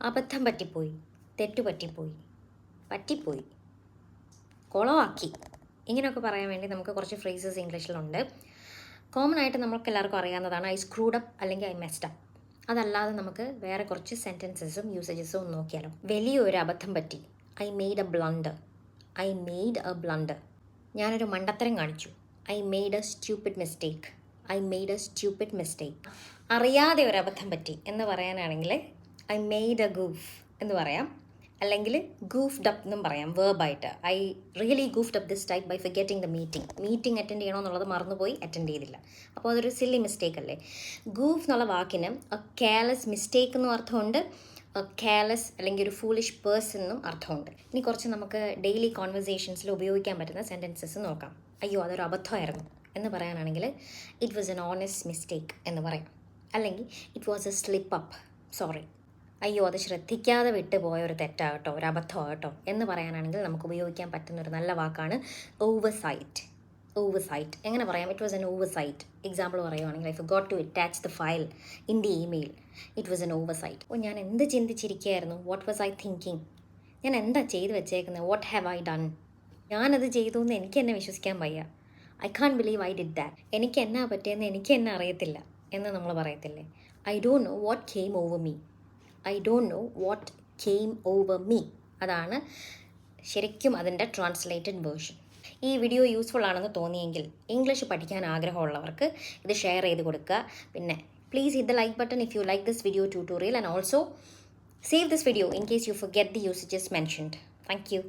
അബദ്ധം പറ്റിപ്പോയി, തെറ്റു പറ്റിപ്പോയി, കുളമാക്കി, ഇങ്ങനെയൊക്കെ പറയാൻ വേണ്ടി നമുക്ക് കുറച്ച് ഫ്രേസസ് ഇംഗ്ലീഷിലുണ്ട്. കോമൺ ആയിട്ട് നമുക്ക് എല്ലാവർക്കും അറിയാവുന്നതാണ് ഐ സ്ക്രൂഡ് അപ്പ് അല്ലെങ്കിൽ ഐ മെസ്ഡ് അപ്പ്. അതല്ലാതെ നമുക്ക് വേറെ കുറച്ച് സെൻറ്റൻസസും യൂസേജസും ഒന്ന് നോക്കിയാലോ. വലിയൊരു അബദ്ധം പറ്റി, ഐ മെയ്ഡ് എ ബ്ലണ്ടർ. ഞാനൊരു മണ്ടത്തരം കാണിച്ചു, ഐ മെയ്ഡ് എ സ്റ്റ്യൂപ്പിഡ് മിസ്റ്റേക്ക്. അറിയാതെ ഒരു അബദ്ധം പറ്റി എന്ന് പറയാനാണെങ്കിൽ ഐ മെയ്ഡ് എ ഗൂഫ് എന്ന് പറയാം, അല്ലെങ്കിൽ ഗൂഫ്ഡ് അപ്പ് എന്നും പറയാം വേർബായിട്ട്. I really goofed up this type by forgetting the meeting attend ചെയ്യണമെന്നുള്ളത് മറന്നുപോയി, അറ്റൻഡ് ചെയ്തില്ല. അപ്പോൾ അതൊരു സില്ലി മിസ്റ്റേക്ക് അല്ലേ. ഗൂഫ് എന്നുള്ള വാക്കിന് എ കെയർലെസ് മിസ്റ്റേക്ക് എന്നും അർത്ഥമുണ്ട്, കെയർലെസ് അല്ലെങ്കിൽ ഒരു ഫൂളിഷ് പേഴ്സൺ എന്നും അർത്ഥമുണ്ട്. ഇനി കുറച്ച് നമുക്ക് ഡെയിലി കോൺവെർസേഷൻസിൽ ഉപയോഗിക്കാൻ പറ്റുന്ന സെൻറ്റൻസസ് നോക്കാം. അയ്യോ അതൊരു അബദ്ധമായിരുന്നു എന്ന് പറയാനാണെങ്കിൽ it was N honest mistake എന്ന് പറയാം, അല്ലെങ്കിൽ it was A slip up, sorry. അയ്യോ അത് ശ്രദ്ധിക്കാതെ വിട്ടുപോയ ഒരു തെറ്റാകട്ടോ, ഒരു അബദ്ധമാകട്ടോ എന്ന് പറയാനാണെങ്കിൽ നമുക്ക് ഉപയോഗിക്കാൻ പറ്റുന്ന ഒരു നല്ല വാക്കാണ് ഓവർസൈറ്റ്. എങ്ങനെ പറയാം? It was an oversight. Example പറയുവാണെങ്കിൽ I forgot to attach the file in the email, it was an oversight. ഞാൻ എന്ത് ചിന്തിച്ചിരിക്കുകയായിരുന്നു, വാട്ട് വാസ് ഐ തിങ്കിങ്, ഞാൻ എന്താ ചെയ്ത് വെച്ചേക്കുന്നത്, വാട്ട് ഹാവ് ഐ ഡൺ, ഞാനത് ചെയ്തു എന്ന് എനിക്ക് എന്നെ വിശ്വസിക്കാൻ വയ്യ, I can't believe I did that, എനിക്ക് എന്നാ പറ്റിയെന്ന് എനിക്ക് എന്നെ അറിയത്തില്ല എന്ന് നമ്മൾ പറയത്തില്ലേ. I don't know what came over me അതാണ് ശരിക്കും അതിൻ്റെ ട്രാൻസ്ലേറ്റഡ് വേർഷൻ. ഈ വീഡിയോ യൂസ്ഫുൾ ആണെന്ന് തോന്നിയെങ്കിൽ ഇംഗ്ലീഷ് പഠിക്കാൻ ആഗ്രഹമുള്ളവർക്ക് ഇത് ഷെയർ ചെയ്ത് കൊടുക്കുക. പിന്നെ please hit the like button if you like this video tutorial, and also save this video in case you forget the usages mentioned. Thank you.